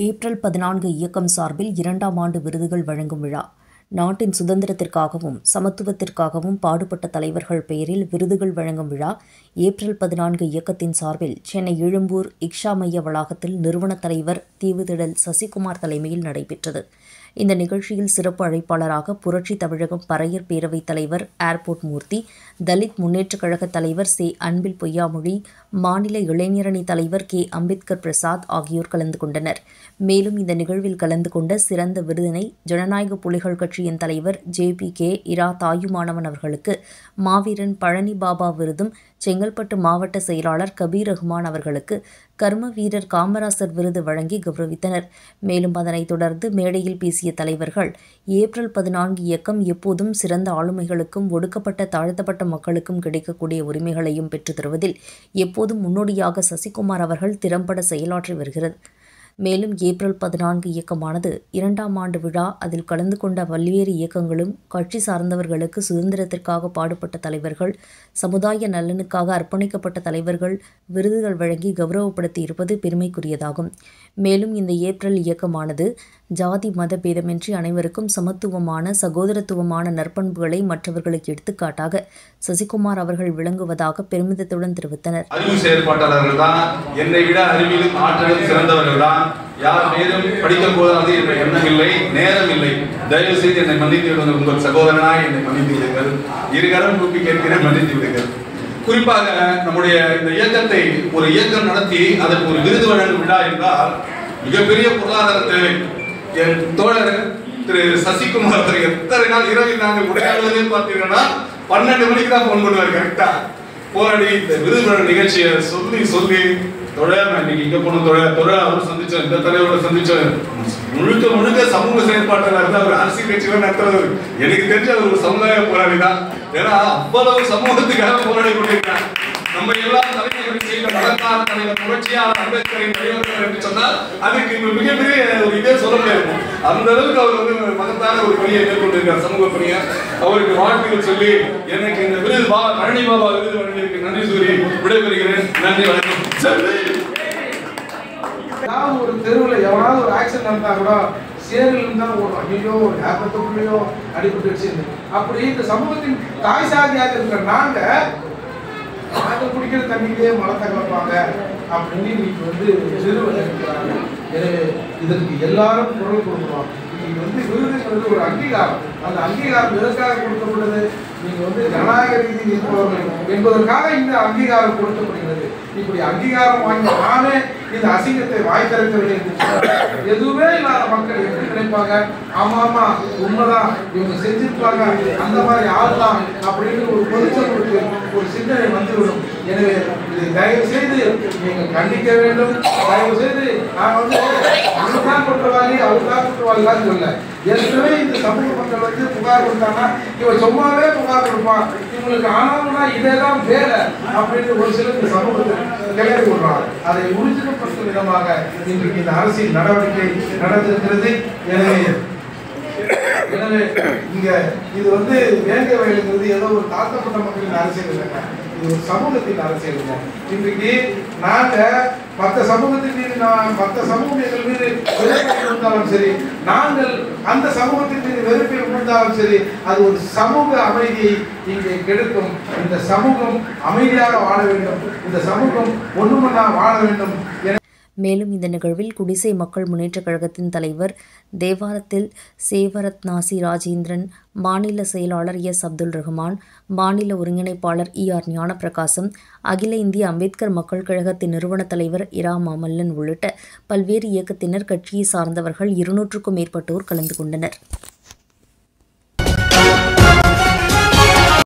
April 14 இயக்கம் சார்பில் 2ஆம் ஆண்டு விருதுகள் வழங்கும் விழா. நாட்டின் சுதந்திரத்திற்காகவும் சமத்துவத்திற்காகவும் பாடுபட்ட தலைவர்கள் பெயரில் விருதுகள் வழங்கும் விழா ஏப்ரல் 14 இயக்கத்தின் சார்பில் சென்னை எழும்பூர் இக்ஷா மைய வளாகத்தில் நிறுவனத் தலைவர் தீவுத்திடல் சசிகுமார் தலைமையில் நடைபெற்றது. இந்த நிகழ்ச்சியில் சிறப்பு அழைப்பாளராக புரட்சி தமிழகம் பறையர் பேரவைத் தலைவர் ஏர்போர்ட் மூர்த்தி, தலித் முன்னேற்றக் கழக தலைவர் சே. அன்பில் பொய்யாமொழி, மாநில இளைஞரணி தலைவர் கே. அம்பேத்கர் பிரசாத் ஆகியோர் கலந்து கொண்டனர். மேலும் இந்த நிகழ்வில் கலந்து கொண்ட சிறந்த விருதினை ஜனநாயக புலிகள் கட்சியின் தலைவர் ஜே.பி.கே. இரா தாயுமானவன் அவர்களுக்கு மாவீரன் பழனி பாபா விருதும், செங்கல்பட்டு மாவட்ட செயலாளர் கபீர் ரஹ்மான் அவர்களுக்கு கர்ம வீரர் காமராசர் விருது வழங்கி கௌரவித்தனர். மேலும் அதனைத் தொடர்ந்து மேடையில் பேசிய தலைவர்கள், ஏப்ரல் 14 இயக்கம் எப்போதும் சிறந்த ஆளுமைகளுக்கும் ஒடுக்கப்பட்ட தாழ்த்தப்பட்ட மக்களுக்கும் கிடைக்கக்கூடிய உரிமைகளையும் பெற்றுத் தருவதில் எப்போதும் முன்னோடியாக சசிகுமார் அவர்கள் திறம்பட செயலாற்றி வருகிறது. மேலும் ஏப்ரல் 14 இயக்கமானது 2ஆம் ஆண்டு விழா. அதில் கலந்து கொண்ட பல்வேறு இயக்கங்களும் கட்சி சார்ந்தவர்களுக்கு சுதந்திரத்திற்காக பாடுபட்ட தலைவர்கள், சமுதாய நலனுக்காக அர்ப்பணிக்கப்பட்ட தலைவர்கள் விருதுகள் வழங்கி கௌரவப்படுத்தி இருப்பது பெருமைக்குரியதாகும். மேலும் இந்த ஏப்ரல் இயக்கமானது ஜாதி மத பேதமின்றி அனைவருக்கும் சமத்துவமான சகோதரத்துவமான நற்பண்புகளை மற்றவர்களுக்கு எடுத்துக்காட்டாக சசிகுமார் அவர்கள் விளங்குவதாக பெருமிதத்துடன் தெரிவித்தனர். அறிவு செயற்பாட்டாளர்கள் தான், என்னை விட அறிவிலும் ஆற்றலும் சிறந்தவர்கள் தான். யார் மேலும் படிக்கப் போதாது என்ற எண்ணம் இல்லை, நேரம் இல்லை. தயவு செய்து என்னை மன்னித்து விடுங்கள். உங்கள் சகோதரனாய் என்னை மன்னித்து விடுங்கள். இருகரம் கூப்பி கேட்கிறேன், மன்னித்து விடுங்கள். குறிப்பாக நம்முடைய இந்த இயக்கத்தை ஒரு இயக்கம் நடத்தி அதற்கு ஒரு விருது வழங்கும் விழா என்றால் மிகப்பெரிய பொருளாதார தேவை. என் தோழர் திரு சசிகுமார் அவர்கள் எத்தனை நாள் இரவில் நாங்கள் உரையாடுவதே பார்த்தீங்கன்னா 12 மணிக்கு தான் போன் பண்ணுவார். கரெக்டா போராடி இந்த விருது வழங்கும் நிகழ்ச்சியை சொல்லி தொடர் இன்னைக்கு இங்க போன தொடர் அவர் சந்திச்சோம், இந்த தலைவரோட சந்திச்சோம். முழுக்க சமூக செயற்பாட்டாளர் தான். அவர் அரசியல் கட்சியில நடத்துறவர். எனக்கு தெரிஞ்ச அவர் ஒரு சமுதாய போராளி தான். ஏன்னா அவ்வளவு சமூகத்துக்காக போராடி கொண்டிருக்கிறார். நம்ம எல்லாம் தலைவர்கள் செய்த மகத்தான தலைவர் புரட்சியாளர் அம்பேத்கரின் தலைவர்கள் என்று சொன்னால் அதுக்கு மிகப்பெரிய ஒரு இதே சொல்ல முடியாது. அந்த அளவுக்கு அவர் மகத்தான ஒரு பணியை மேற்கொண்டிருக்கிறார், சமூக பணியை. அவருக்கு வாழ்த்துக்கள் சொல்லி எனக்கு இந்த விருது பழனி பாபா விருது வழங்கியிருக்கு. நன்றி சொல்லி விடைபெறுகிறேன். நன்றி, வணக்கம். ஒரு தெருவில் எவனாவது ஒரு ஆக்சிடென்ட் நடந்தா கூட சேரில் இருந்தால் ஒரு ஐயோ ஒரு ஆபத்துக்குள்ளேயோ அடிபட்டுச்சு. அப்படி இந்த சமூகத்தின் தாய் சாதியாக இருக்கிற நாங்கள் குடிக்கிற தண்ணியிலே மலத்தை கலப்பாங்க அப்படின்னு இன்னைக்கு சிறுவர்கள் இருக்கிறாங்க. எனவே இதற்கு எல்லாரும் குரல் கொடுக்குறோம். இன்னைக்கு விருதுங்கிறது ஒரு அங்கீகாரம். அந்த அங்கீகாரம் எதற்காக கொடுக்கப்படுது? நீங்க ஜனநாயக ரீதியில் இருப்பவர்கள் என்பதற்காக இந்த அங்கீகாரம் கொடுக்கப்படுகிறது. இப்படி அங்கீகாரம் வாங்கி நானே இந்த அசிங்கத்தை வாய் திறக்கவில்லை என்று எதுவுமே இல்லாத மக்கள் எப்படி நினைப்பாங்க? ஆமா உண்மைதான், இவங்க செஞ்சிருப்பாங்க, அந்த மாதிரி ஆள்லாம் அப்படின்னு ஒரு பொதுச்சொல்லுக்கு ஒரு சிந்தனை வந்துவிடும். எனவே இதை தயவு செய்து நீங்கள் கண்டிக்க வேண்டும். தயவு செய்து நான் அவர்தான் குற்றவாளி அவர்தான் குற்றவாளிதான் சொல்ல. ஏற்கனவே இந்த சமூக மக்கள் புகார் கொடுத்தாங்கன்னா இவன் சும்மாவே புகார் கொடுப்பான், இவங்களுக்கு ஆனாலும்னா இதேதான் வேலை அப்படின்னு ஒரு சிலர் இந்த சமூகத்தில் கிளறி விடுறாங்க. அதை உறுதிப்படுத்தும் விதமாக இன்றைக்கு இந்த அரசியல் நடவடிக்கை நடந்திருக்கிறது. எனவே இங்க இது வேங்க வயலுங்கிறது ஏதோ ஒரு தாழ்த்தப்பட்ட மக்களின் அரசியல் இல்லைங்க, இது ஒரு சமூகத்தின் அரசியல் இல்லை. இன்றைக்கு நாங்க மற்ற சமூகத்தின் மீது மற்ற சமூகம் எங்கள் மீது வெறுப்பை உணர்ந்தாலும் சரி, நாங்கள் அந்த சமூகத்தின் மீது வெறுப்பை உணர்ந்தாலும் சரி, அது ஒரு சமூக அமைதியை இங்கே கெடுக்கும். இந்த சமூகம் அமைதியாக வாழ வேண்டும், இந்த சமூகம் ஒன்றுமன்னா வாழ வேண்டும். மேலும் இந்த நிகழ்வில் குடிசை மக்கள் முன்னேற்றக் கழகத்தின் தலைவர் தேவாரத்தில் சேவரத் நாசி ராஜேந்திரன், மாநில செயலாளர் எஸ். அப்துல் ரஹ்மான், மாநில ஒருங்கிணைப்பாளர் ER ஞானப்பிரகாசம், அகில இந்திய அம்பேத்கர் மக்கள் கழகத்தின் நிறுவனத் தலைவர் இரா மாமல்லன் உள்ளிட்ட பல்வேறு இயக்கத்தினர், கட்சியை சார்ந்தவர்கள் 200க்கும் மேற்பட்டோர் கலந்து கொண்டனர்.